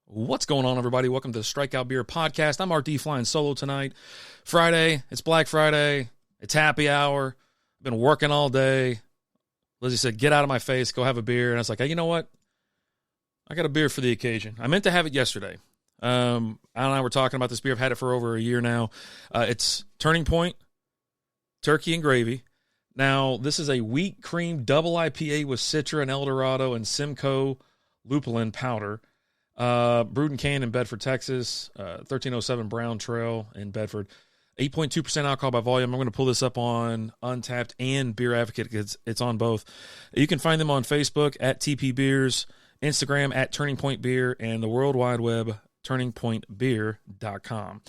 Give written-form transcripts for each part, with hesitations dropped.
What's going on, everybody? Welcome to the Strikeout Beer Podcast. I'm RD flying solo tonight. Friday, it's Black Friday. It's happy hour. I've been working all day. Lizzie said, get out of my face, go have a beer. And I was like, hey, you know what? I got a beer for the occasion. I meant to have it yesterday. Alan and I were talking about this beer. I've had it for over a year now. It's Turning Point Turkey and Gravy. Now, this is a wheat cream double IPA with Citra and Eldorado and Simcoe Lupulin powder. Brewed and canned in Bedford, Texas, 1307 Brown Trail in Bedford. 8.2% alcohol by volume. I'm going to pull this up on Untapped and Beer Advocate because it's on both. You can find them on Facebook at TP Beers, Instagram at Turning Point Beer, and the World Wide Web, turningpointbeer.com.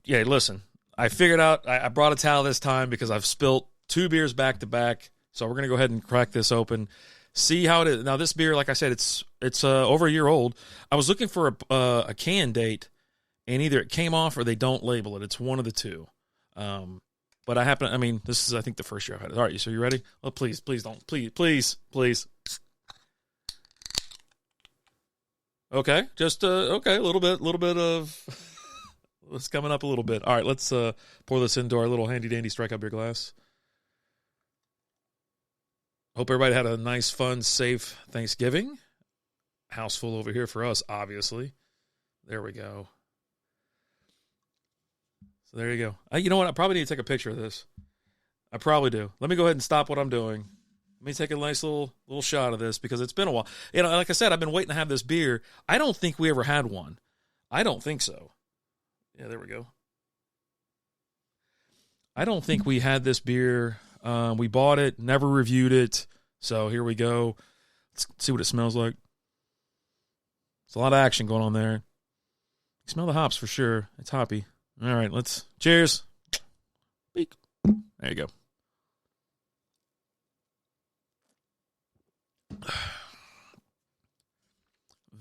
Listen, I figured out, I brought a towel this time because I've spilt two beers back to back, so we're going to go ahead and crack this open. See how it is. Now, this beer, like I said, it's over a year old. I was looking for a can date, and either it came off or they don't label it. It's one of the two. But this is, I think, the first year I've had it. All right, so you ready? Well, please don't. Please. Okay, just, okay, a little bit of, it's coming up a little bit. All right, let's pour this into our little handy-dandy Strikeout beer glass. Hope everybody had a nice, fun, safe Thanksgiving. House full over here for us, obviously. There we go. So there you go. You know what? I probably need to take a picture of this. I probably do. Let me go ahead and stop what I'm doing. Let me take a nice little shot of this because it's been a while. You know, like I said, I've been waiting to have this beer. I don't think we ever had one. I don't think so. Yeah, there we go. I don't think we had this beer. We bought it, never reviewed it. So here we go. Let's see what it smells like. There's a lot of action going on there. You smell the hops for sure. It's hoppy. All right, let's cheers. Beak. There you go.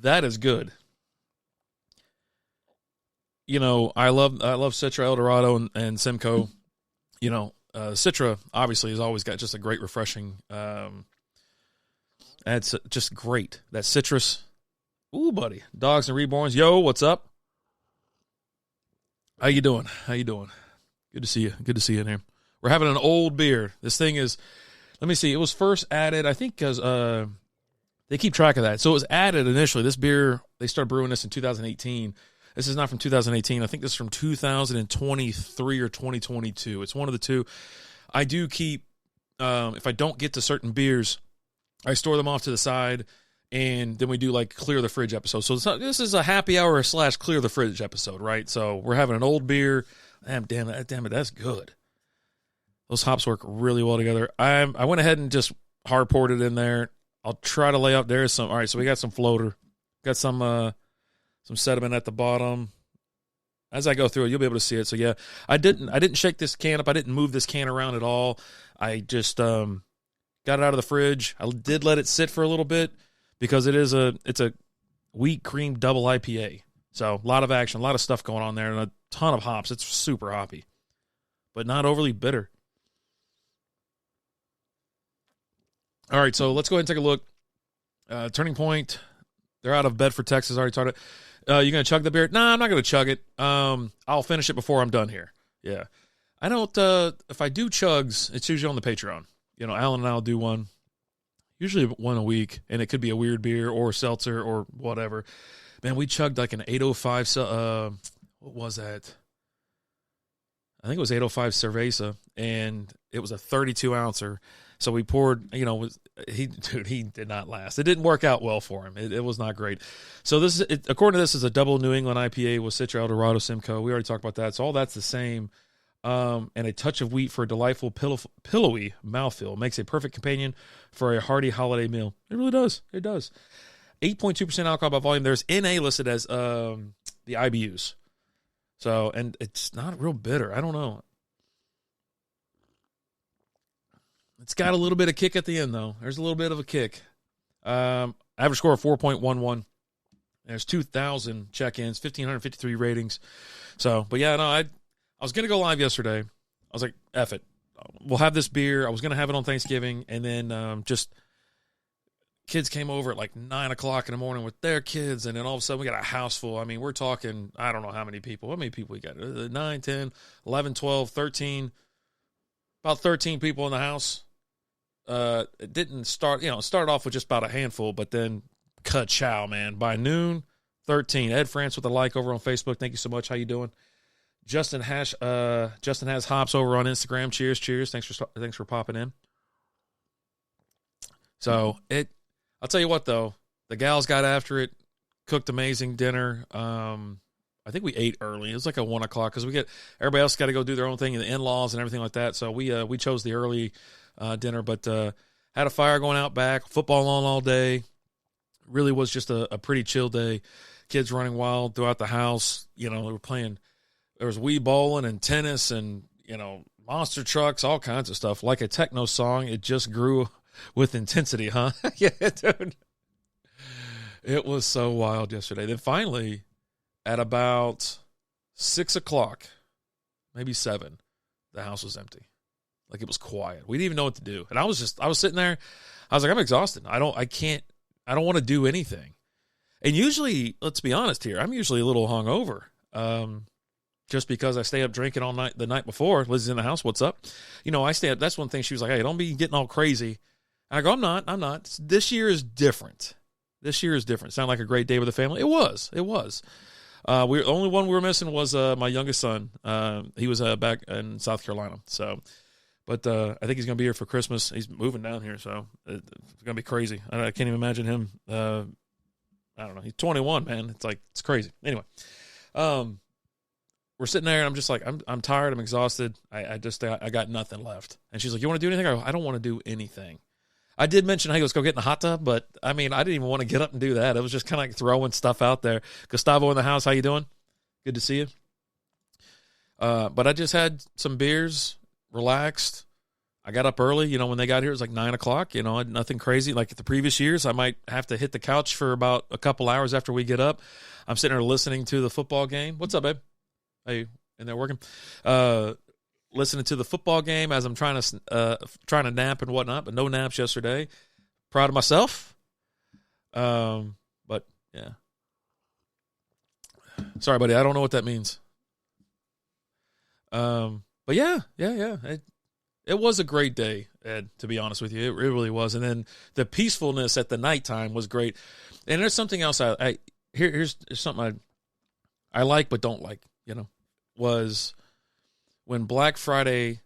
That is good. You know, I love Citra, Eldorado, and Simcoe. You know, Citra obviously has always got just a great refreshing. It's just great. That citrus. Ooh, buddy. Dogs and Reborns. Yo, what's up? How you doing? Good to see you. Good to see you in here. We're having an old beer. This thing is, let me see. It was first added, I think, because they keep track of that. So it was added initially. This beer, they started brewing this in 2018. This is not from 2018. I think this is from 2023 or 2022. It's one of the two. I do keep, if I don't get to certain beers, I store them off to the side, and then we do like clear the fridge episode. So this is a happy hour / clear the fridge episode, right? So we're having an old beer. Damn it, that's good. Those hops work really well together. I went ahead and just hard poured it in there. I'll try to lay out there some. All right, so we got some floater, got some sediment at the bottom. As I go through it, you'll be able to see it. So yeah, I didn't shake this can up. I didn't move this can around at all. I just got it out of the fridge. I did let it sit for a little bit because it's a wheat cream double IPA. So a lot of action, a lot of stuff going on there, and a ton of hops. It's super hoppy, but not overly bitter. All right, so let's go ahead and take a look. Turning Point, they're out of Bedford, Texas. I already talked it. You going to chug the beer? Nah, I'm not going to chug it. I'll finish it before I'm done here. Yeah. I don't, if I do chugs, it's usually on the Patreon. You know, Alan and I'll do one, usually one a week, and it could be a weird beer or seltzer or whatever. Man, we chugged like an 805, what was that? I think it was 805 Cerveza, and it was a 32-ouncer. So we poured, you know, he did not last. It didn't work out well for him. It was not great. So this is, according to this, is a double New England IPA with Citra, Eldorado, Simcoe. We already talked about that. So all that's the same. And a touch of wheat for a delightful, pillowy mouthfeel. Makes a perfect companion for a hearty holiday meal. It really does. It does. 8.2% alcohol by volume. There's NA listed as the IBUs. So, and it's not real bitter. I don't know. It's got a little bit of kick at the end, though. There's a little bit of a kick. Average score of 4.11. There's 2,000 check-ins, 1,553 ratings. So, but yeah, no, I was going to go live yesterday. I was like, F it. We'll have this beer. I was going to have it on Thanksgiving and then just kids came over at like 9 o'clock in the morning with their kids, and then all of a sudden we got a house full. I mean, we're talking, I don't know how many people. How many people we got? 9, 10, 11, 12, 13. About 13 people in the house. It didn't start, it started off with just about a handful, but then ka-chow, man. By noon, 13. Ed France with a like over on Facebook. Thank you so much. How you doing? Justin has hops over on Instagram. Cheers. Thanks for popping in. So I'll tell you what though, the gals got after it, cooked amazing dinner. I think we ate early. It was like a 1 o'clock because everybody else got to go do their own thing, and the in-laws and everything like that. So we chose the early dinner, but had a fire going out back, football on all day. Really was just a pretty chill day. Kids running wild throughout the house. They were playing. There was Wii bowling and tennis and, monster trucks, all kinds of stuff. Like a techno song, it just grew with intensity, huh? Yeah, dude. It was so wild yesterday. Then finally, at about 6 o'clock, maybe 7, the house was empty. Like it was quiet. We didn't even know what to do. And I was sitting there. I was like, I'm exhausted. I don't want to do anything. And usually, let's be honest here, I'm usually a little hungover. Just because I stay up drinking all night the night before. Lizzie's in the house. What's up? I stay up. That's one thing. She was like, hey, don't be getting all crazy. And I go, I'm not. This year is different. Sound like a great day with the family? It was. The only one we were missing was my youngest son. He was back in South Carolina. So, but I think he's going to be here for Christmas. He's moving down here, so it's going to be crazy. I can't even imagine him. I don't know. He's 21, man. It's crazy. Anyway, we're sitting there, and I'm just like, I'm tired. I'm exhausted. I got nothing left. And she's like, you want to do anything? I go, I don't want to do anything. I did mention, hey, let's go get in the hot tub, but I mean, I didn't even want to get up and do that. It was just kind of like throwing stuff out there. Gustavo in the house, how you doing? Good to see you. But I just had some beers, relaxed. I got up early. When they got here, it was like 9 o'clock. I had nothing crazy. Like the previous years, I might have to hit the couch for about a couple hours after we get up. I'm sitting there listening to the football game. What's up, babe? Hey, in there working? Listening to the football game as I'm trying to nap and whatnot, but no naps yesterday. Proud of myself. But yeah. Sorry, buddy. I don't know what that means. But yeah. It was a great day, Ed, to be honest with you. It really was. And then the peacefulness at the nighttime was great. And there's something else here's something I like but don't like, was when Black Friday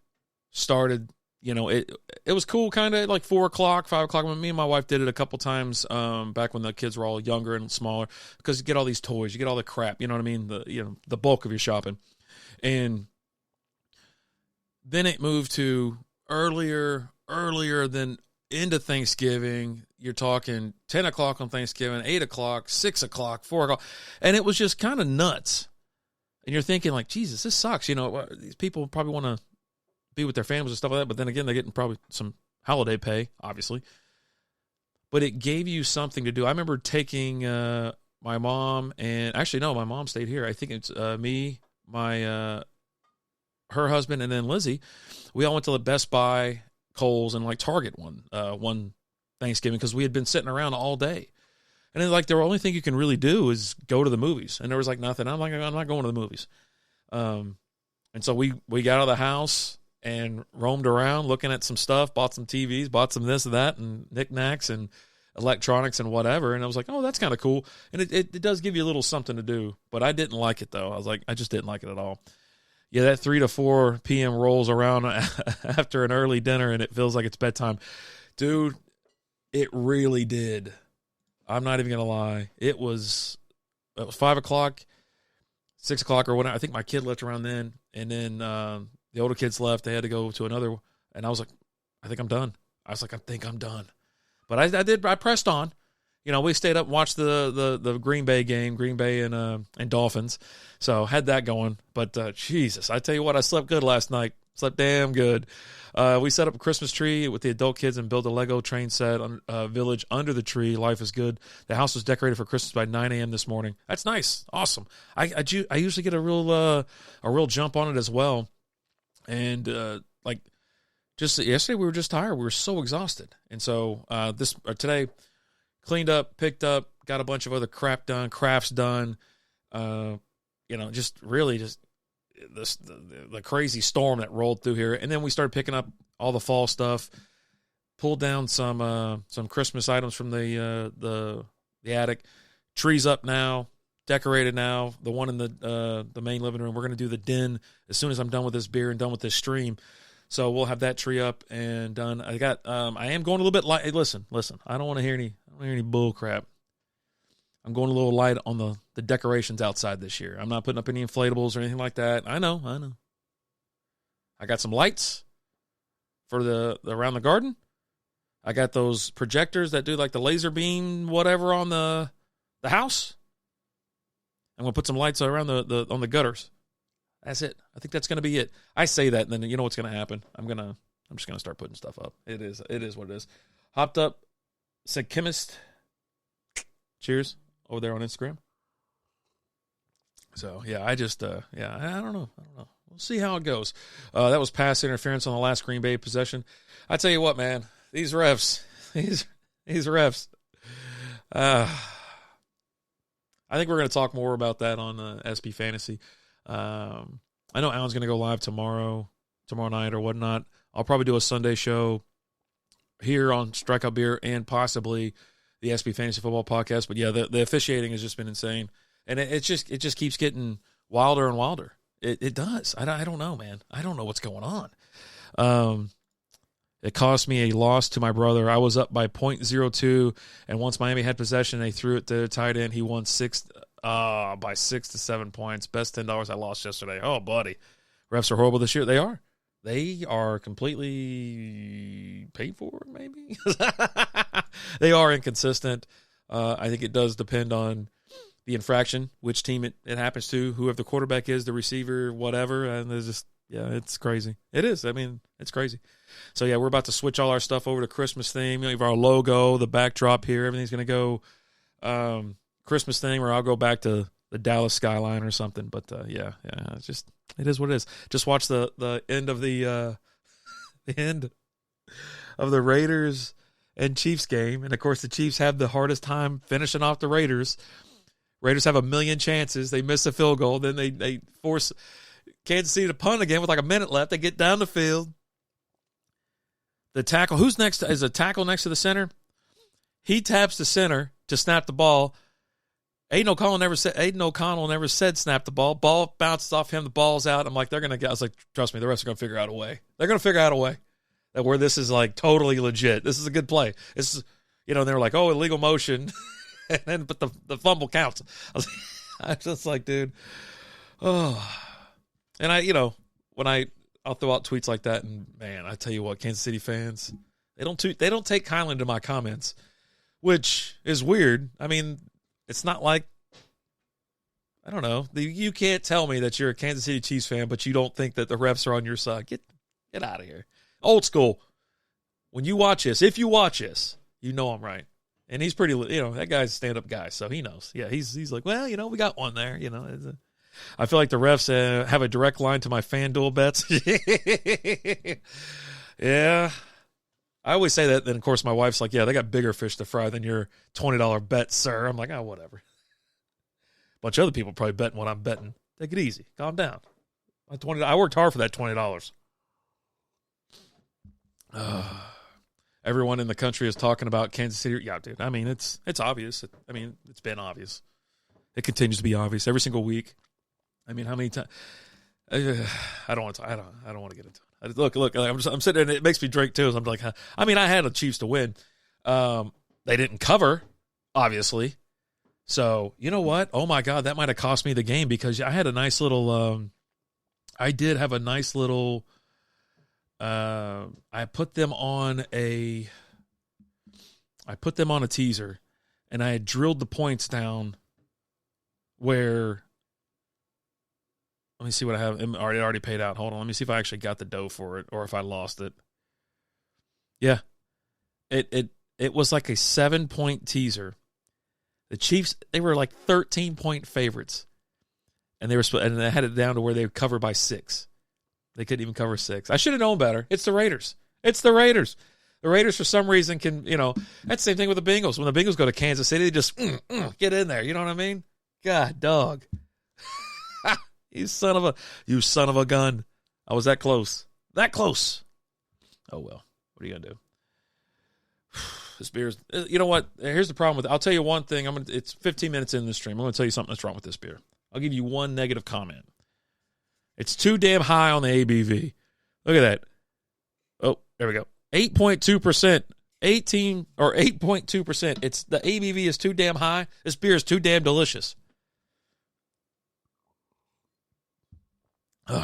started, it was cool kind of like 4 o'clock, 5 o'clock. When me and my wife did it a couple times back when the kids were all younger and smaller, because you get all these toys, you get all the crap, you know what I mean? The bulk of your shopping. And then it moved to earlier than into Thanksgiving. You're talking 10 o'clock on Thanksgiving, 8 o'clock, 6 o'clock, 4 o'clock. And it was just kind of nuts. And you're thinking like, Jesus, this sucks. These people probably want to be with their families and stuff like that. But then again, they're getting probably some holiday pay, obviously. But it gave you something to do. I remember taking my mom and actually, no, my mom stayed here. I think it's me, her husband, and then Lizzie. We all went to the Best Buy, Kohl's, and like Target one Thanksgiving because we had been sitting around all day. And then, like, the only thing you can really do is go to the movies. And there was, like, nothing. I'm not going to the movies. And so we got out of the house and roamed around looking at some stuff, bought some TVs, bought some this and that, and knickknacks and electronics and whatever. And I was like, oh, that's kind of cool. And it does give you a little something to do. But I didn't like it, though. I just didn't like it at all. Yeah, that 3 to 4 p.m. rolls around after an early dinner, and it feels like it's bedtime. Dude, it really did. I'm not even going to lie. It was 5 o'clock, 6 o'clock or whatever. I think my kid left around then. And then the older kids left. They had to go to another. And I was like, I think I'm done. I think I'm done. But I pressed on. We stayed up and watched the Green Bay game, Green Bay and Dolphins. So had that going. But Jesus, I tell you what, I slept good last night. Slept damn good. We set up a Christmas tree with the adult kids and built a Lego train set village under the tree. Life is good. The house was decorated for Christmas by 9 a.m. this morning. That's nice. Awesome. I usually get a real jump on it as well. And just yesterday we were just tired. We were so exhausted. And so today cleaned up, picked up, got a bunch of other crafts done. Just really just the crazy storm that rolled through here. And then we started picking up all the fall stuff, pulled down some Christmas items from the attic. Trees up now, decorated now. The one in the main living room. We're going to do the den as soon as I'm done with this beer and done with this stream. So we'll have that tree up and done. I am going a little bit light. Hey, listen. I don't want to hear any bull crap. I'm going a little light on the decorations outside this year. I'm not putting up any inflatables or anything like that. I know. I got some lights for the around the garden. I got those projectors that do like the laser beam whatever on the house. I'm going to put some lights around on the gutters. That's it. I think that's going to be it. I say that, and then you know what's going to happen. I'm just going to start putting stuff up. It is what it is. Hopped up, said chemist. Cheers over there on Instagram. So yeah, I don't know. We'll see how it goes. That was pass interference on the last Green Bay possession. I tell you what, man, these refs. I think we're going to talk more about that on SB Fantasy. I know Alan's going to go live tomorrow night or whatnot. I'll probably do a Sunday show here on Strikeout Beer and possibly the SB Fantasy Football Podcast. But yeah, the officiating has just been insane, and it just keeps getting wilder and wilder. It does. I don't know, man. I don't know what's going on. It cost me a loss to my brother. I was up by .02, and once Miami had possession, they threw it to tight end. He won by 6 to 7 points. Best $10 I lost yesterday. Oh, buddy. Refs are horrible this year. They are. They are completely paid for, maybe. They are inconsistent. I think it does depend on the infraction, which team it happens to, whoever the quarterback is, the receiver, whatever. And there's just, it's crazy. It is. I mean, it's crazy. So, yeah, we're about to switch all our stuff over to Christmas theme. We have our logo, the backdrop here. Everything's going to go Christmas thing, or I'll go back to the Dallas skyline or something. But, it's just, it is what it is. Just watch the end of the Raiders and Chiefs game. And, of course, the Chiefs have the hardest time finishing off the Raiders. Raiders have a million chances. They miss a field goal. Then they force Kansas City to punt again with like a minute left. They get down the field. The tackle, who's next? Is a tackle next to the center? He taps the center to snap the ball. Aiden O'Connell never said snap the ball. Ball bounces off him. The ball's out. I'm like, I was like, trust me, the refs are going to figure out a way. They're going to figure out a way that where this is like totally legit. This is a good play. This is, they were like, oh, illegal motion. But the fumble counts. I was just like, dude. Oh. And I'll throw out tweets like that, and man, I tell you what, Kansas City fans, they don't take kindly to my comments, which is weird. I mean, it's not like, I don't know, you can't tell me that you're a Kansas City Chiefs fan, but you don't think that the refs are on your side. Get out of here. Old school. When you watch this, if you watch this, you know I'm right. And he's pretty, that guy's a stand-up guy, so he knows. Yeah, he's like, well, we got one there, I feel like the refs have a direct line to my FanDuel bets. Yeah. I always say that. Then, of course, my wife's like, yeah, they got bigger fish to fry than your $20 bet, sir. I'm like, oh, whatever. A bunch of other people probably betting what I'm betting. Take it easy. Calm down. I worked hard for that $20. Everyone in the country is talking about Kansas City. Yeah, dude. I mean, it's obvious. It's been obvious. It continues to be obvious every single week. I mean, how many times? I don't want to get into it. Look. I'm sitting there, and it makes me drink too. So I'm like, I had the Chiefs to win. They didn't cover, obviously. So you know what? Oh my God, that might have cost me the game because I had a nice little. I did have a nice little. I put them on a teaser, and I had drilled the points down. Where, let me see what I have. It already paid out. Hold on. Let me see if I actually got the dough for it or if I lost it. Yeah. It was like a 7-point teaser. The Chiefs, they were like 13-point favorites. And they had it down to where they would cover by 6. They couldn't even cover 6. I should have known better. It's the Raiders. The Raiders, for some reason, can, that's the same thing with the Bengals. When the Bengals go to Kansas City, they just get in there. You know what I mean? God, dog. You son of a gun. I was that close. That close. Oh, well. What are you going to do? This beer's, you know what? Here's the problem with it. I'll tell you one thing. It's 15 minutes in the stream. I'm going to tell you something that's wrong with this beer. I'll give you one negative comment. It's too damn high on the ABV. Look at that. Oh, there we go. 8.2%. 8.2%. It's the ABV is too damn high. This beer is too damn delicious.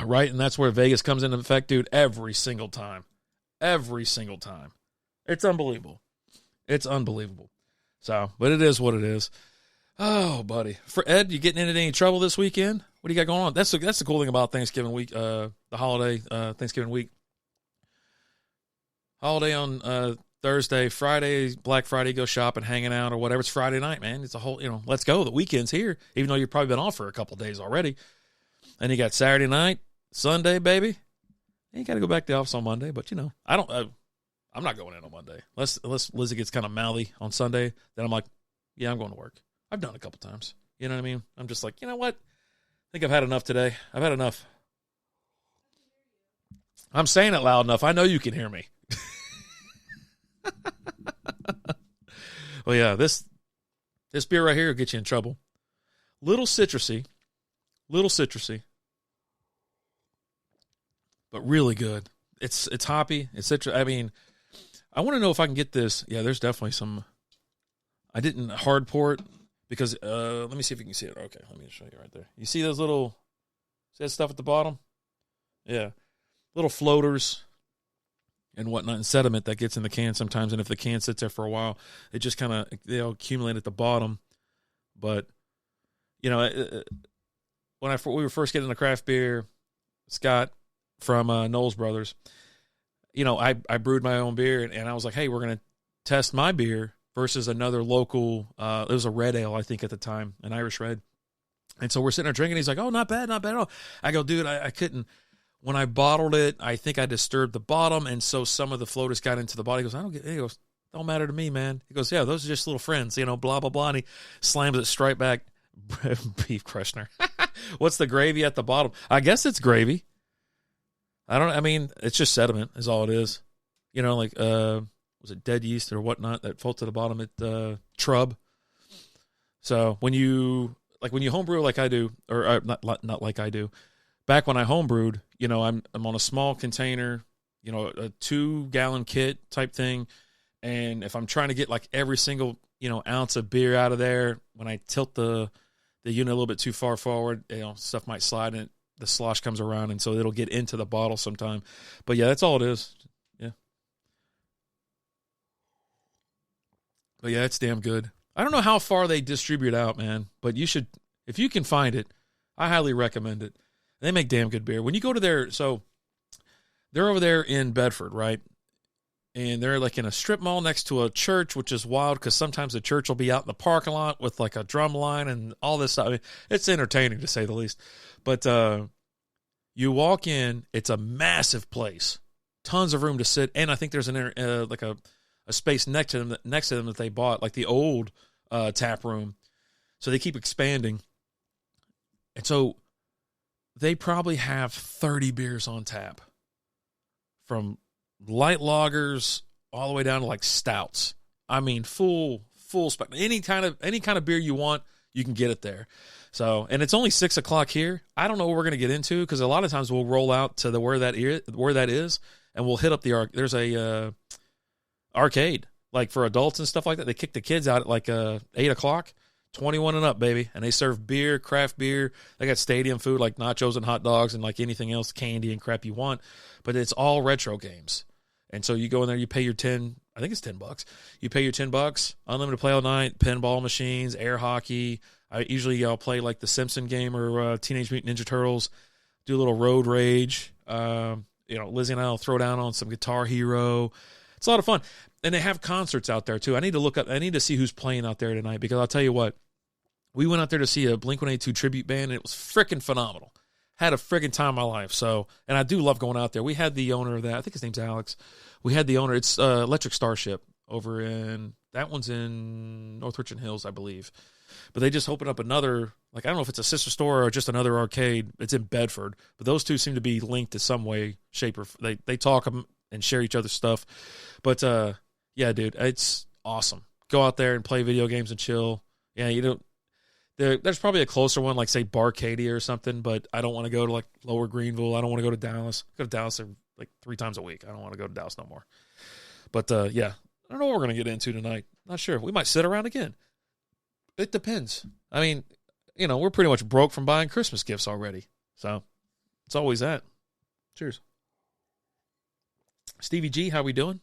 Right, and that's where Vegas comes into effect, dude, every single time. Every single time. It's unbelievable. It's unbelievable. So, but it is what it is. Oh, buddy. For Ed, you getting into any trouble this weekend? What do you got going on? That's the cool thing about Thanksgiving week, the holiday, Thanksgiving week. Holiday on Thursday, Friday, Black Friday, go shopping, hanging out, or whatever. It's Friday night, man. It's a whole, let's go. The weekend's here, even though you've probably been off for a couple of days already. And you got Saturday night, Sunday, baby. And you got to go back to the office on Monday, but, I'm not going in on Monday. Unless Lizzie gets kind of mouthy on Sunday, then I'm like, yeah, I'm going to work. I've done it a couple times. You know what I mean? I'm just like, you know what? I think I've had enough today. I've had enough. I'm saying it loud enough. I know you can hear me. Well, yeah, this beer right here will get you in trouble. Little citrusy, but really good. It's hoppy. It's citrus. I mean, I want to know if I can get this. Yeah, there's definitely some. I didn't hard pour it because let me see if you can see it. Okay, let me show you right there. You see those little, see that stuff at the bottom? Yeah, little floaters and whatnot, and sediment that gets in the can sometimes. And if the can sits there for a while, it just kind of accumulate at the bottom. But when we were first getting the craft beer, Scott from Knowles Brothers, I brewed my own beer, and I was like, hey, we're going to test my beer versus another local, it was a red ale, I think, at the time, an Irish red. And so we're sitting there drinking. He's like, oh, not bad at all. I go, dude, I couldn't. When I bottled it, I think I disturbed the bottom, and so some of the floaters got into the bottle. He goes, I don't get it. He goes, don't matter to me, man. He goes, yeah, those are just little friends, blah, blah, blah. And he slams it straight back. Beef Kreshner. What's the gravy at the bottom? I guess it's gravy. It's just sediment is all it is. Was it dead yeast or whatnot that falls to the bottom at Trub? So when you homebrew like I do, or not like I do, back when I homebrewed, I'm on a small container, a 2-gallon kit type thing, and if I'm trying to get like every single ounce of beer out of there, when I tilt the unit a little bit too far forward, stuff might slide and the slosh comes around, and so it'll get into the bottle sometime. But yeah, that's all it is. Yeah. But yeah, it's damn good. I don't know how far they distribute out, man, but you should, if you can find it, I highly recommend it. They make damn good beer. When you go to they're over there in Bedford, right? And they're like in a strip mall next to a church, which is wild because sometimes the church will be out in the parking lot with like a drum line and all this stuff. It's entertaining to say the least. But you walk in, it's a massive place, tons of room to sit, and I think there's a space next to them that they bought, like the old tap room. So they keep expanding, and so they probably have 30 beers on tap, from light lagers all the way down to like stouts. I mean, full spectrum. Any kind of beer you want, you can get it there. So, and it's only 6:00 here. I don't know what we're going to get into because a lot of times we'll roll out to where that is, and we'll hit up there's a arcade like for adults and stuff like that. They kick the kids out at like 8:00, 21 and up, baby, and they serve beer, craft beer. They got stadium food like nachos and hot dogs and like anything else, candy and crap you want. But it's all retro games, and so you go in there, you pay your I think it's $10. You pay your $10, unlimited play all night, pinball machines, air hockey. I'll play like the Simpson game or Teenage Mutant Ninja Turtles, do a little road rage. Lizzie and I will throw down on some Guitar Hero. It's a lot of fun. And they have concerts out there too. I need to see who's playing out there tonight, because I'll tell you what, we went out there to see a Blink-182 tribute band, and it was freaking phenomenal. Had a freaking time of my life. So, and I do love going out there. We had the owner of that, I think his name's Alex, We had the owner. It's Electric Starship over in, that one's in North Richland Hills, I believe. But they just opened up another, like, I don't know if it's a sister store or just another arcade. It's in Bedford. But those two seem to be linked in some way, shape, or they talk and share each other's stuff. But, yeah, dude, it's awesome. Go out there and play video games and chill. Yeah, you don't. There's probably a closer one, like, say, Barcadia or something, but I don't want to go to, like, Lower Greenville. I don't want to go to Dallas. I go to Dallas, like, 3 times a week. I don't want to go to Dallas no more. But, yeah, I don't know what we're going to get into tonight. Not sure. We might sit around again. It depends. I mean, you know, we're pretty much broke from buying Christmas gifts already. So, it's always that. Cheers. Stevie G, how we doing?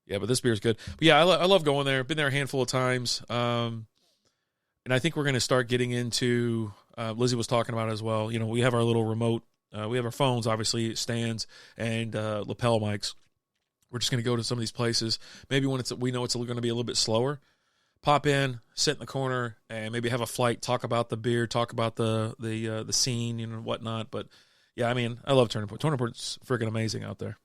Yeah, but this beer's good. But, yeah, I love going there. Been there a handful of times. And I think we're going to start getting into, Lizzie was talking about it as well. You know, we have our little remote, we have our phones, obviously, stands, and lapel mics. We're just going to go to some of these places. Maybe when we know it's going to be a little bit slower, pop in, sit in the corner, and maybe have a flight, talk about the beer, talk about the scene, you know, whatnot. But, yeah, I mean, I love Turning Point. Turning Point's freaking amazing out there.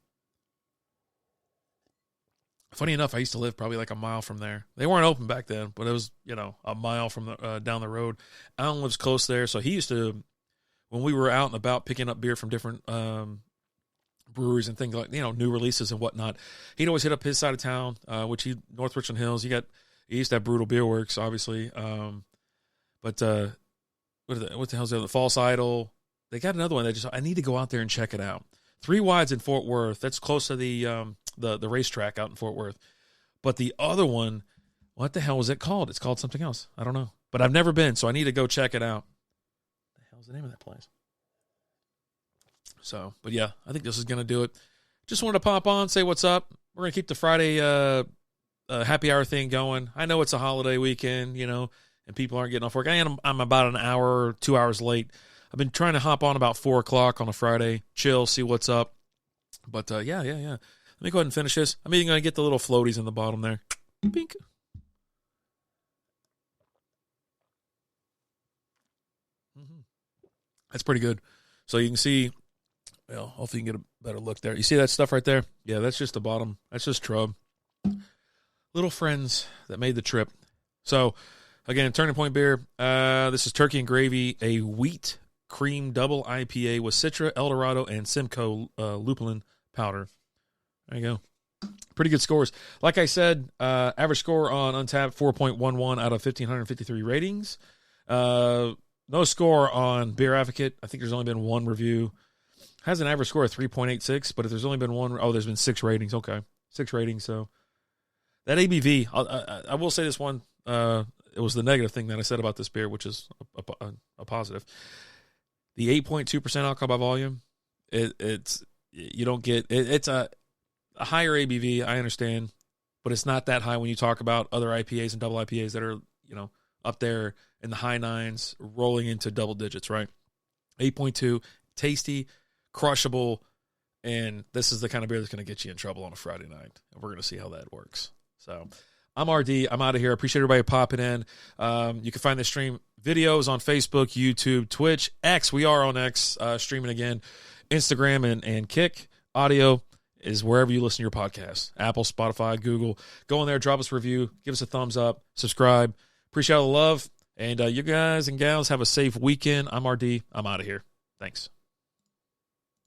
Funny enough, I used to live probably like a mile from there. They weren't open back then, but it was, you know, a mile from down the road. Alan lives close there, so he used to, when we were out and about picking up beer from different breweries and things like, you know, new releases and whatnot, he'd always hit up his side of town, which North Richland Hills. He used to have Brutal Beer Works, obviously. What the hell's the other? False Idol. They got another one. I need to go out there and check it out. 3 Wides in Fort Worth. That's close to the racetrack out in Fort Worth. But the other one, what the hell was it called? It's called something else. I don't know. But I've never been, so I need to go check it out. What the hell's the name of that place? So, but yeah, I think this is going to do it. Just wanted to pop on, say what's up. We're going to keep the Friday happy hour thing going. I know it's a holiday weekend, you know, and people aren't getting off work. I'm about an hour or 2 hours late. I've been trying to hop on about 4 o'clock on a Friday, chill, see what's up. But, yeah. Let me go ahead and finish this. I'm even going to get the little floaties in the bottom there. Pink. That's pretty good. So you can see, well, hopefully you can get a better look there. You see that stuff right there? Yeah, that's just the bottom. That's just Trub. Little friends that made the trip. So, again, Turning Point Beer. This is Turkey and Gravy, a wheat cream double IPA with Citra, Eldorado, and Simcoe lupulin powder. There you go. Pretty good scores. Like I said, average score on Untappd, 4.11 out of 1,553 ratings. No score on Beer Advocate. I think there's only been 1 review. Has an average score of 3.86, but if there's only been 1, there's been 6 ratings. Okay, 6 ratings. So that ABV, I will say this one, it was the negative thing that I said about this beer, which is a positive. The 8.2% alcohol by volume, it's you don't get it's a higher ABV. I understand, but it's not that high when you talk about other IPAs and double IPAs that are, you know, up there in the high 9s, rolling into double digits. Right, 8.2, tasty, crushable, and this is the kind of beer that's going to get you in trouble on a Friday night. And we're going to see how that works. So, I'm RD. I'm out of here. I appreciate everybody popping in. You can find the stream videos on Facebook, YouTube, Twitch, X. We are on X, streaming again. Instagram and Kick. Audio is wherever you listen to your podcasts. Apple, Spotify, Google. Go in there, drop us a review, give us a thumbs up, subscribe. Appreciate all the love. And you guys and gals have a safe weekend. I'm RD. I'm out of here. Thanks.